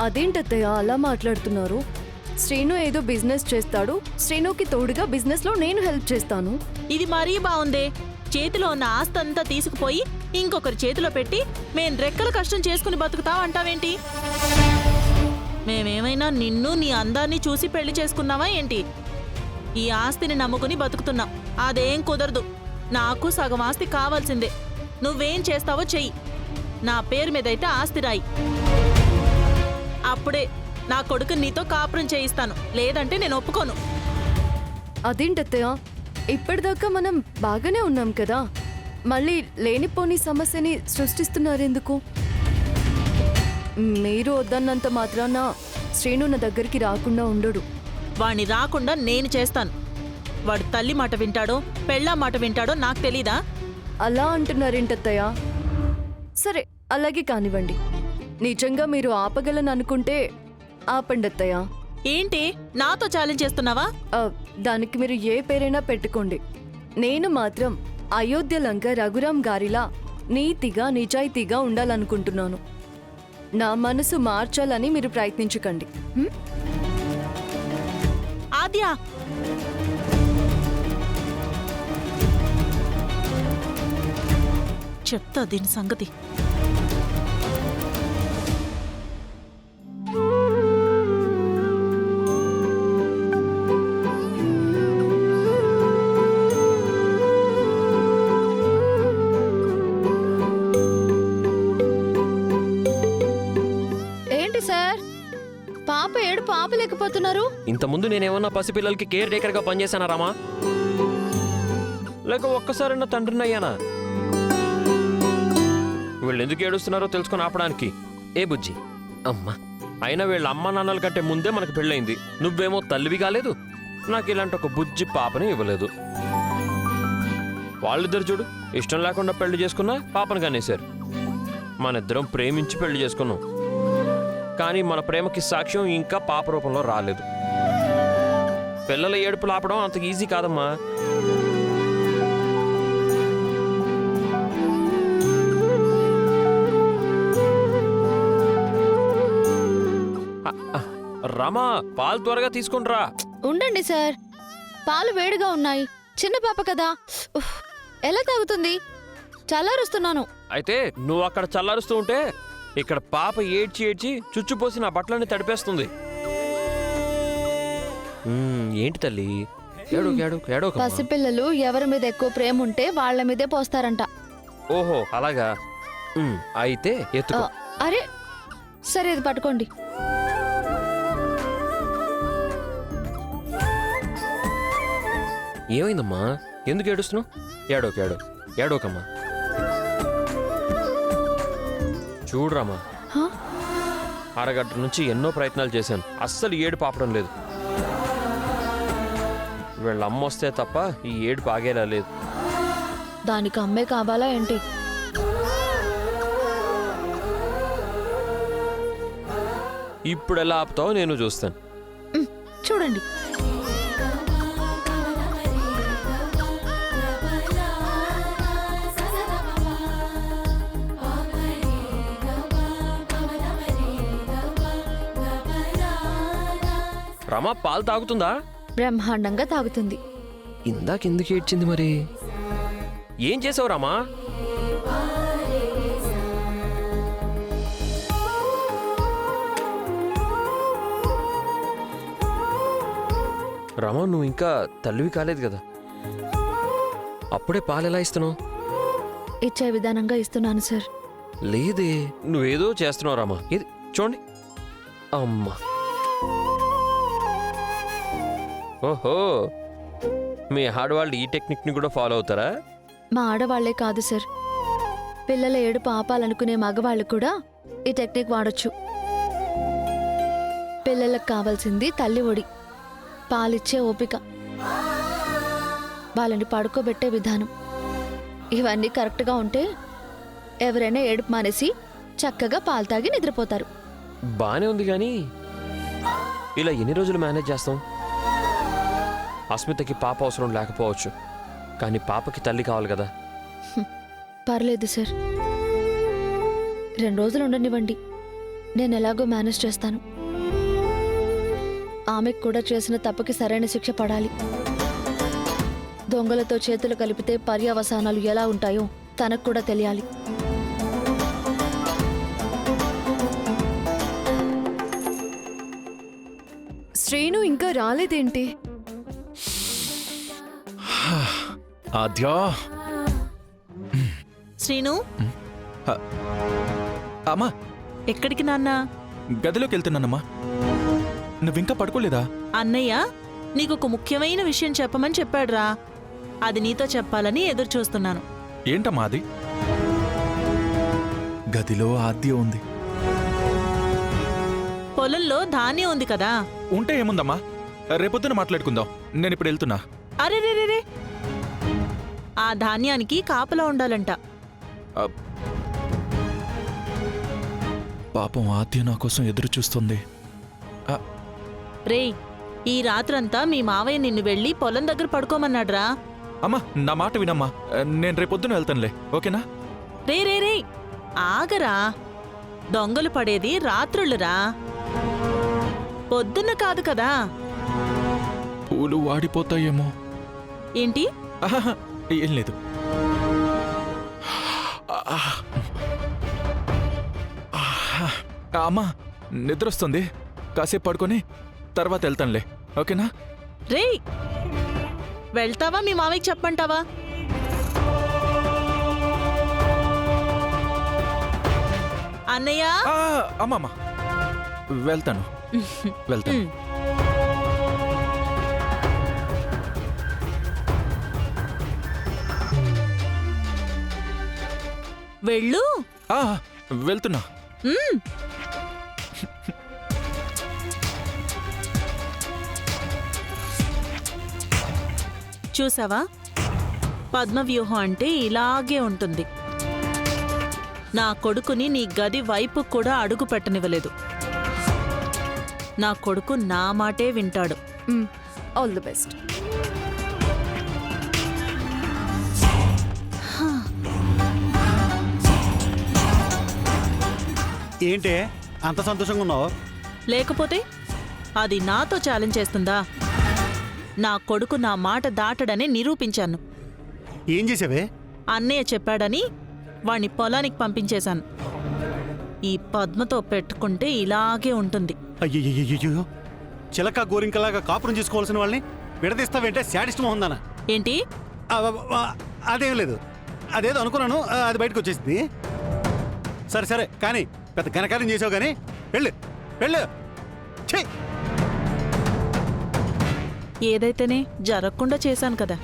అదేంటత్తయ్య అలా మాట్లాడుతున్నారు? శ్రీను ఏదో బిజినెస్ చేస్తాడు, శ్రీనుకి తోడుగా బిజినెస్ లో నేను హెల్ప్ చేస్తాను. ఇది మరీ బాగుందే. చేతిలో ఉన్న ఆస్తంతా తీసుకుపోయి ఇంకొకరి చేతిలో పెట్టి మేం రెక్కల కష్టం చేసుకుని బతుకుతావంటావేంటి? మేమేమైనా నిన్ను నీ అందాన్ని చూసి పెళ్లి చేసుకున్నావా ఏంటి? ఈ ఆస్తిని నమ్ముకుని బతుకుతున్నాం. అదేం కుదరదు. నాకు సగం ఆస్తి కావాల్సిందే. నువ్వేం చేస్తావో చెయ్యి. నా పేరు మీదైతే ఆస్తి రాయి. అప్పుడే నా కొడుకు నీతో కాపురం చేయిస్తాను, లేదంటే నేను ఒప్పుకోను. అదేంటత్తయ్య, ఇప్పటిదాకా మనం బాగానే ఉన్నాం కదా, మళ్ళీ లేనిపోని సమస్యని సృష్టిస్తున్నారెందుకు? మీరు వద్దన్నంత మాత్రాన శ్రీను నా దగ్గరికి రాకుండా ఉండడు. వాణ్ణి రాకుండా నేను చేస్తాను. వాడు తల్లి మాట వింటాడో పెళ్ళా మాట వింటాడో నాకు తెలీదా? అలా అంటున్నారేంటత్తయ్య? సరే, అలాగే కానివ్వండి. నిజంగా మీరు ఆపగలను అనుకుంటే ఆపండి అత్తయ్య. ఏంటి నాతో ఛాలెంజ్ చేస్తున్నావా? దానికి మీరు ఏ పేరైనా పెట్టుకోండి. నేను మాత్రం అయోధ్య లంక రఘురాం గారిలా నీతిగా నిజాయితీగా ఉండాలనుకుంటున్నాను. నా మనసు మార్చాలని మీరు ప్రయత్నించకండి. ఆద్యా, చెప్తా దీని సంగతి. పాప ఏడు పాపలేకపోతున్నారు. ఇంతకుముందు నేనేమన్నా పసిపిల్లలకి కేర్ టేకర్ గా పనిచేశానా రామా? లేక ఒక్కసారన్నా తండ్రిని అయ్యానా? వీళ్ళు ఎందుకు ఏడుస్తున్నారో తెలుసుకొని ఆపడానికి. ఏ బుజ్జి అమ్మా, అయినా వీళ్ళ అమ్మా నాన్నల కంటే ముందే మనకు పెళ్ళయింది. నువ్వేమో తల్లివి కాలేదు, నాకు ఇలాంటి ఒక బుజ్జి పాపని ఇవ్వలేదు. వాళ్ళిద్దరు చూడు, ఇష్టం లేకుండా పెళ్లి చేసుకున్నా పాపను కనేశారు. మనిద్దరం ప్రేమించి పెళ్లి చేసుకున్నాం, కానీ మన ప్రేమకి సాక్ష్యం ఇంకా పాప రూపంలో రాలేదు. పిల్లల ఏడుపులు ఆపడం అంత ఈజీ కాదమ్మా. రమా, పాలు త్వరగా తీసుకుంట్రా. ఉండండి సార్, పాలు వేడిగా ఉన్నాయి. చిన్న పాప కదా, ఎలా తాగుతుంది? చల్లారుస్తున్నాను. అయితే నువ్వు అక్కడ చల్లారుస్తూ ఉంటే ఇక్కడ పాప ఏడ్చి ఏడ్చి చుచ్చుపోసి నా బట్టలని తడిపేస్తుంది. ఏంటి తల్లి, ఏడో. పసిపిల్లలు ఎవరి మీద ఎక్కువ ప్రేమ ఉంటే వాళ్ళ మీదే పోస్తారంట. ఓహో అలాగా, అయితే ఎత్తుకో. అరే సరే, ఇది పట్టుకోండి. ఏమైందమ్మా, ఎందుకు ఏడుస్తున్నావు? ఏడోకమ్మా. చూడరామా, అరగంట నుంచి ఎన్నో ప్రయత్నాలు చేశాను, అస్సలు ఏడుపు ఆపడం లేదు. వీళ్ళ అమ్మ వస్తే తప్ప ఈ ఏడుపు ఆగేలా లేదు. దానికి అమ్మే కావాలా ఏంటి? ఇప్పుడు ఎలా ఆపుతావో నేను చూస్తాను. చూడండి. రమా పాలు తాగుతుందా? బ్రహ్మాండంగా తాగుతుంది. ఇందాకెందుకు ఏడ్చింది మరి? ఏం చేసావు రామా? రమా, నువ్వు ఇంకా తల్లివి కాలేదు కదా, అప్పుడే పాలు ఎలా ఇస్తున్నావు? ఇచ్చే విధానంగా ఇస్తున్నాను సార్. లేదే, నువ్వేదో చేస్తున్నావు రామా. ఇది చూడండి. అమ్మా, ఓహో, మీ ఆడవాళ్ళు ఈ టెక్నిక్ని కూడా ఫాలో అవుతారా? మా ఆడవాళ్లే కాదు సార్, పిల్లల ఏడుపు ఆపాలనుకునే మగవాళ్ళు కూడా ఈ టెక్నిక్ వాడొచ్చు. పిల్లలకు కావాల్సింది తల్లి ఒడి, పాలిచ్చే ఓపిక, వాళ్ళని పడుకోబెట్టే విధానం. ఇవన్నీ కరెక్ట్గా ఉంటే ఎవరైనా ఏడుపు మానేసి చక్కగా పాలు తాగి నిద్రపోతారు. బానే ఉంది, కానీ ఇలా ఎన్ని రోజులు మేనేజ్ చేస్తాం? అస్మితకి పాప అవసరం లేకపోవచ్చు, కానీ పాపకి తల్లి కావాలి కదా. పర్లేదు సార్, 2 రోజులు ఉండనివ్వండి. నేను ఎలాగో మేనేజ్ చేస్తాను. ఆమెకు కూడా చేసిన తప్పుకి సరైన శిక్ష పడాలి. దొంగలతో చేతులు కలిపితే పర్యవసానాలు ఎలా ఉంటాయో తనకు కూడా తెలియాలి. శ్రీను ఇంకా రాలేదేంటి? ఆద్యా. శ్రీను, అమ్మా, ఎక్కడికి నాన్న? గదిలోకి వెళ్తున్నానమ్మా. నువ్వింకా పడుకోలేదా? అన్నయ్య నీకు ఒక ముఖ్యమైన విషయం చెప్పమని చెప్పాడురా. అది నీతో చెప్పాలని ఎదురు చూస్తున్నాను. ఏంటమ్మా అది? గదిలో ఆద్య ఉంది. పొలంలో ధాన్యం ఉంది కదా. ఉంటే ఏముందమ్మా, రేపొద్దున మాట్లాడుకుందాం. నేను ఇప్పుడు వెళ్తున్నా. అరే రే రే రే, ఆ ధాన్యానికి కాపలా ఉండాలంట. పాపం ఆద్య నా కోసం ఎదురు చూస్తుంది. రేయ్, ఈ రాత్రంతా మీ మావయ్య నిన్ను వెళ్ళి పొలం దగ్గర పడుకోమన్నాడ్రా. అమ్మా, నా మాట వినమ్మా. నేను రేపొద్దున వెళ్తానులే, ఓకేనా? రే రే రే, ఆగరా. దొంగలు పడేది రాత్రుళ్ళురా, పొద్దున్న కాదు కదా. పూలు వాడిపోతాయేమో. ఏంటి? ఆహాహా, ఏం లేదు. అమ్మా, నిద్రొస్తుంది. కాసేపు పడుకొని తర్వాత వెళ్తానులే, ఓకేనా? రేయ్, వెళ్తావా మీ మావయ్యకి చెప్పమంటావా? అన్నయ్య, అమ్మమ్మ, వెళ్తాను వెళ్తాను. వెళ్ళు. వెళ్తున్నా. మ్మ్. చూసావా, పద్మవ్యూహం అంటే ఇలాగే ఉంటుంది. నా కొడుకుని నీ గది వైపు కూడా అడుగు పెట్టనివ్వలేదు. నా కొడుకు నా మాటే వింటాడు. All the best. ఏంటే అంత సంతోషంగా ఉన్నావు? లేకపోతే అది నాతో ఛాలెంజ్ చేస్తుందా? నా కొడుకు నా మాట దాటడని నిరూపించాను. ఏం చేసావే? అన్నయ్య చెప్పాడని వాణ్ణి పొలానికి పంపించేశాను. ఈ పద్మతో పెట్టుకుంటే ఇలాగే ఉంటుంది. అయ్యయ్యో, చిలక గోరింకలాగా కాపురం చేసుకోవాల్సిన వాళ్ళని విడదీస్తావేంటే? శాడిస్ట్ మొహందానా? ఏంటి? అదేం లేదు, అదేదో అనుకున్నాను, అది బయటకు వచ్చేసింది. సరే సరే, కానీ పెద్ద ఘనకార్యం చేసావు. కానీ వెళ్ళు వెళ్ళు. ఏదైతేనే జరగకుండా చేశాను కదా.